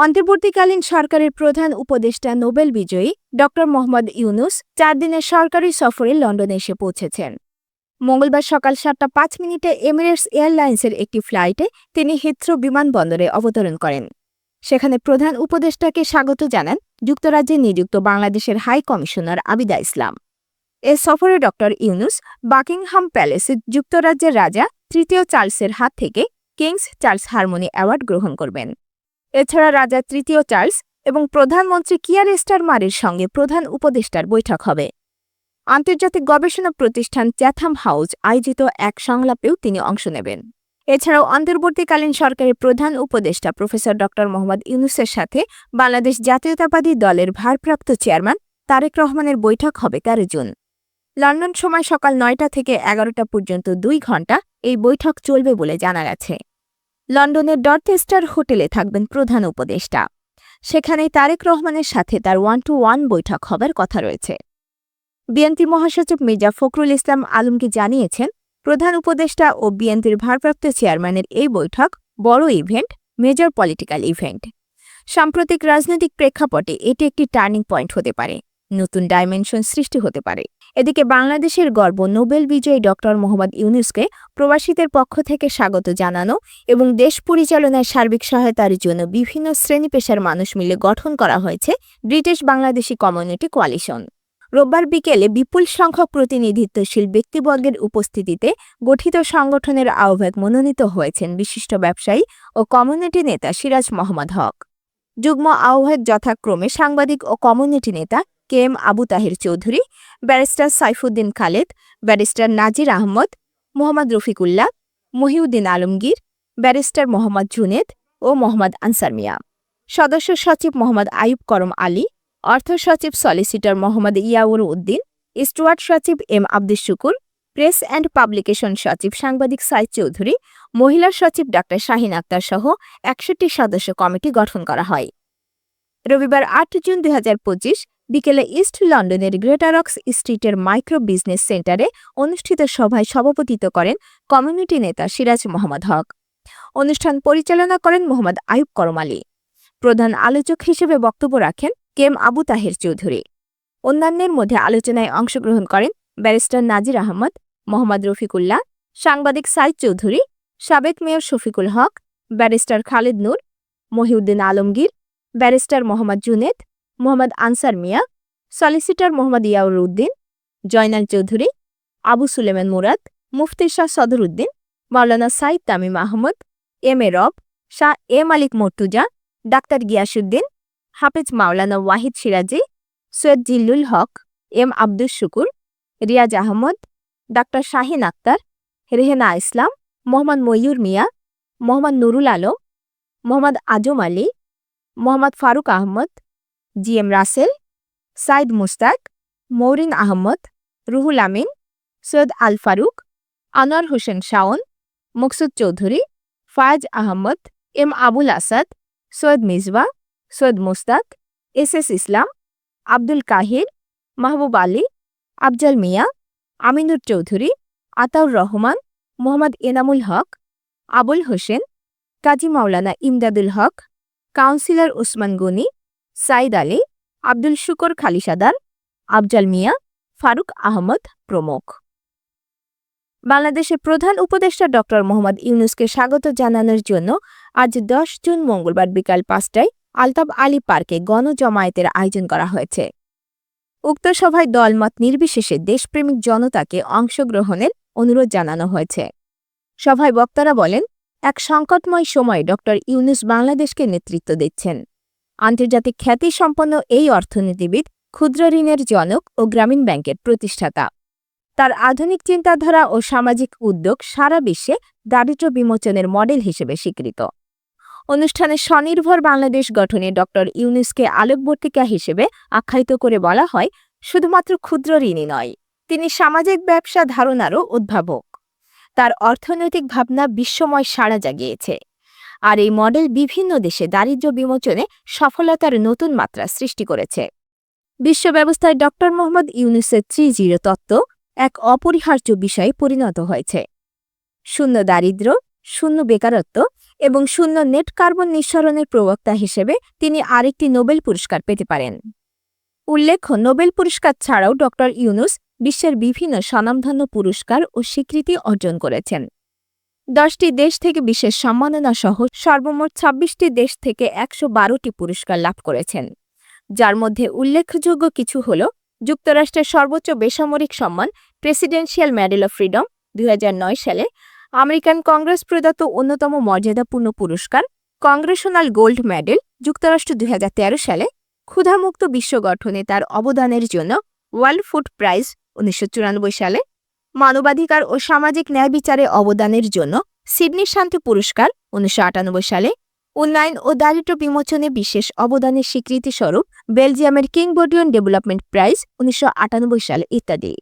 অন্তর্বর্তীকালীন সরকারের প্রধান উপদেষ্টা নোবেল বিজয়ী ড মোহাম্মদ ইউনুস 4 দিনের সরকারি সফরে লন্ডনে এসে পৌঁছেছেন। মঙ্গলবার সকাল 7:05 এমিরেটস এয়ারলাইন্সের একটি ফ্লাইটে তিনি হিথ্রো বিমানবন্দরে অবতরণ করেন। সেখানে প্রধান উপদেষ্টাকে স্বাগত জানান যুক্তরাজ্যে নিযুক্ত বাংলাদেশের হাই কমিশনার আবিদা ইসলাম। এ সফরে ড ইউনুস বাকিংহাম প্যালেসে যুক্তরাজ্যের রাজা তৃতীয় চার্লসের হাত থেকে কিংস চার্লস হারমোনি অ্যাওয়ার্ড গ্রহণ করবেন। এছাড়া রাজা তৃতীয় চার্লস এবং প্রধানমন্ত্রী কিয়ার স্টারমারের সঙ্গে প্রধান উপদেষ্টার বৈঠক হবে। আন্তর্জাতিক গবেষণা প্রতিষ্ঠান চ্যাথাম হাউস আয়োজিত এক সংলাপেও তিনি অংশ নেবেন। এছাড়াও অন্তর্বর্তীকালীন সরকারের প্রধান উপদেষ্টা প্রফেসর ড মোহাম্মদ ইউনুসের সাথে বাংলাদেশ জাতীয়তাবাদী দলের ভারপ্রাপ্ত চেয়ারম্যান তারেক রহমানের বৈঠক হবে 13 জুন। লন্ডন সময় সকাল 9টা থেকে 11টা পর্যন্ত 2 ঘণ্টা এই বৈঠক চলবে বলে জানা গেছে। লন্ডনের ডরচেস্টার হোটেলে থাকবেন প্রধান উপদেষ্টা। সেখানেই তারেক রহমানের সাথে তার 1-to-1 বৈঠক হবার কথা রয়েছে। বিএনপি মহাসচিব মির্জা ফখরুল ইসলাম আলমগীর জানিয়েছেন, প্রধান উপদেষ্টা ও বিএনপির ভারপ্রাপ্ত চেয়ারম্যানের এই বৈঠক বড় ইভেন্ট, মেজর পলিটিক্যাল ইভেন্ট। সাম্প্রতিক রাজনৈতিক প্রেক্ষাপটে এটি একটি টার্নিং পয়েন্ট হতে পারে, নতুন ডাইমেনশন সৃষ্টি হতে পারে। এদিকে বাংলাদেশের গর্ব নোবেল বিজয়ী ড মোহাম্মদ ইউনুসকে প্রবাসীদের পক্ষ থেকে স্বাগত জানানো এবং দেশ পরিচালনায় সার্বিক সহায়তার জন্য বিভিন্ন শ্রেণী-পেশার মানুষ মিলে গঠন করা হয়েছে ব্রিটিশ বাংলাদেশি কমিউনিটি কোয়ালিশন। রোববার বিকেলে বিপুল সংখ্যক প্রতিনিধিত্বশীল ব্যক্তিবর্গের উপস্থিতিতে গঠিত সংগঠনের আহ্বায়ক মনোনীত হয়েছেন বিশিষ্ট ব্যবসায়ী ও কমিউনিটি নেতা সিরাজ মোহাম্মদ হক। যুগ্ম আহ্বায়ক যথাক্রমে সাংবাদিক ও কমিউনিটি নেতা K M Abu Taher Chowdhury, barrister Saifuddin Khaled, barrister Nazir Ahmed, Mohammad Rafiqullah, Mohiuddin Alamgir, barrister Mohammad Juned ও মোহাম্মদ আনসার মিয়া। সদস্য সচিব মোহাম্মদ আইয়ুব করম আলী, অর্থ সচিব সলিসিটর মোহাম্মদ ইয়াউর উদ্দিন, স্টুয়ার্ড সচিব M Abdus Shukur, press and publication সচিব সাংবাদিক সাইদ চৌধুরী, মহিলা সচিব ডা শাহিন আক্তার সহ 61 সদস্য কমিটি গঠন করা হয়। রবিবার 8 জুন 2025 বিকেলে ইস্ট লন্ডনের গ্রেটার অক্স স্ট্রিটের মাইক্রো বিজনেস সেন্টারে অনুষ্ঠিত সভায় সভাপতিত্ব করেন কমিউনিটি নেতা সিরাজ মোহাম্মদ হক। অনুষ্ঠান পরিচালনা করেন মোহাম্মদ আইয়ুব করম আলী। প্রধান আলোচক হিসেবে বক্তব্য রাখেন কে এম আবু তাহের চৌধুরী। অন্যান্যের মধ্যে আলোচনায় অংশগ্রহণ করেন ব্যারিস্টার নাজির আহমদ, মোহাম্মদ রফিকুল্লাহ, সাংবাদিক সাইদ চৌধুরী, সাবেক মেয়র শফিকুল হক, ব্যারিস্টার খালেদ নূর, মহিউদ্দিন আলমগীর, ব্যারিস্টার মোহাম্মদ জুনেদ, মোহাম্মদ আনসার মিয়া, সলিসিটর মোহাম্মদ ইয়াউর উদ্দিন, জয়নাল চৌধুরী, আবু সুলেমান মুরাদ, মুফতি শাহ সদর উদ্দিন, মাওলানা সাইদ তামিম আহমদ, এম এ রব, শাহ এ মালিক মর্তুজা, ডাক্তার গিয়াসউদ্দিন, হাফেজ মাওলানা ওয়াহিদ সিরাজি, সৈয়দ জিল্লুল হক, এম আব্দুস শুকুর, রিয়াজ আহমদ, ডাক্তার শাহিন আক্তার, রেহেনা ইসলাম, মোহাম্মদ মইয়ুর মিয়া, মোহাম্মদ নুরুল আলম, মোহাম্মদ আজম আলী, মোহাম্মদ ফারুক আহমদ, জি এম রাসেল, সাইদ মুস্তাক, মৌরিন আহমদ, রুহুল আমিন, সৈয়দ আল ফারুক, আনোয়ার হোসেন শাওন, মকসুদ চৌধুরী, ফায়াজ আহমদ, এম আবুল আসাদ, সৈয়দ মিজবা, সৈয়দ মুস্তাক, এস ইসলাম, আব্দুল কাহির, মাহবুব আলী, আফজাল মিয়া, আমিনুর চৌধুরী, আতাউর রহমান, মোহাম্মদ এনামুল হক, আবুল হোসেন, কাজী মাওলানা ইমদাদুল হক, কাউন্সিলর ওসমান গনি, সাইদ আলী, আব্দুল শুকর খালিসাদার, আফজাল মিয়া, ফারুক আহমদ প্রমুখ। বাংলাদেশের প্রধান উপদেষ্টা ড মোহাম্মদ ইউনুসকে স্বাগত জানানোর জন্য আজ 10 জুন মঙ্গলবার বিকাল 5টায় আলতাব আলী পার্কে গণজমায়েতের আয়োজন করা হয়েছে। উক্ত সভায় দলমত নির্বিশেষে দেশপ্রেমিক জনতাকে অংশগ্রহণের অনুরোধ জানানো হয়েছে। সভায় বক্তারা বলেন, এক সংকটময় সময়ে ড ইউনুস বাংলাদেশকে নেতৃত্ব দিচ্ছেন। আন্তর্জাতিক খ্যাতিসম্পন্ন এই অর্থনীতিবিদ ক্ষুদ্র ঋণের জনক ও গ্রামীণ ব্যাংকের প্রতিষ্ঠাতা। তার আধুনিক চিন্তাধারা ও সামাজিক উদ্যোগ সারা বিশ্বে দারিদ্র্য বিমোচনের মডেল হিসেবে স্বীকৃত। অনুষ্ঠানে স্বনির্ভর বাংলাদেশ গঠনে ড ইউনুসকে আলোকবর্তিকা হিসেবে আখ্যায়িত করে বলা হয়, শুধুমাত্র ক্ষুদ্র ঋণই নয়, তিনি সামাজিক ব্যবসা ধারণারও উদ্ভাবক। তার অর্থনৈতিক ভাবনা বিশ্বময় সাড়া জাগিয়েছে, আর এই মডেল বিভিন্ন দেশে দারিদ্র্য বিমোচনে সফলতার নতুন মাত্রা সৃষ্টি করেছে। বিশ্ব ব্যবস্থায় ড মোহাম্মদ ইউনুসের 3-0 তত্ত্ব এক অপরিহার্য বিষয়ে পরিণত হয়েছে। শূন্য দারিদ্র্য, শূন্য বেকারত্ব এবং শূন্য নেট কার্বন নিঃসরণের প্রবক্তা হিসেবে তিনি আরেকটি নোবেল পুরস্কার পেতে পারেন। উল্লেখ্য, নোবেল পুরস্কার ছাড়াও ডক্টর ইউনুস বিশ্বের বিভিন্ন স্বনামধন্য পুরস্কার ও স্বীকৃতি অর্জন করেছেন। 10টি দেশ থেকে বিশেষ সম্মাননা সহ সর্বমোট 26টি দেশ থেকে 112টি পুরস্কার লাভ করেছেন, যার মধ্যে উল্লেখযোগ্য কিছু হল যুক্তরাষ্ট্রের সর্বোচ্চ বেসামরিক সম্মান প্রেসিডেন্সিয়াল মেডেল অফ ফ্রিডম 2009 সালে, আমেরিকান কংগ্রেস প্রদত্ত অন্যতম মর্যাদাপূর্ণ পুরস্কার কংগ্রেশনাল গোল্ড মেডেল যুক্তরাষ্ট্র 2013 সালে, ক্ষুধামুক্ত বিশ্ব গঠনে তার অবদানের জন্য ওয়ার্ল্ড ফুড প্রাইজ 1994 সালে, মানবাধিকার ও সামাজিক ন্যায় বিচারে অবদানের জন্য সিডনি শান্তি পুরস্কার 1998 সালে, উন্নয়ন ও দারিদ্র্য বিমোচনে বিশেষ অবদানের স্বীকৃতিস্বরূপ বেলজিয়ামের কিংবর্ডিয়ন ডেভেলপমেন্ট প্রাইজ 1998 সালে ইত্যাদি।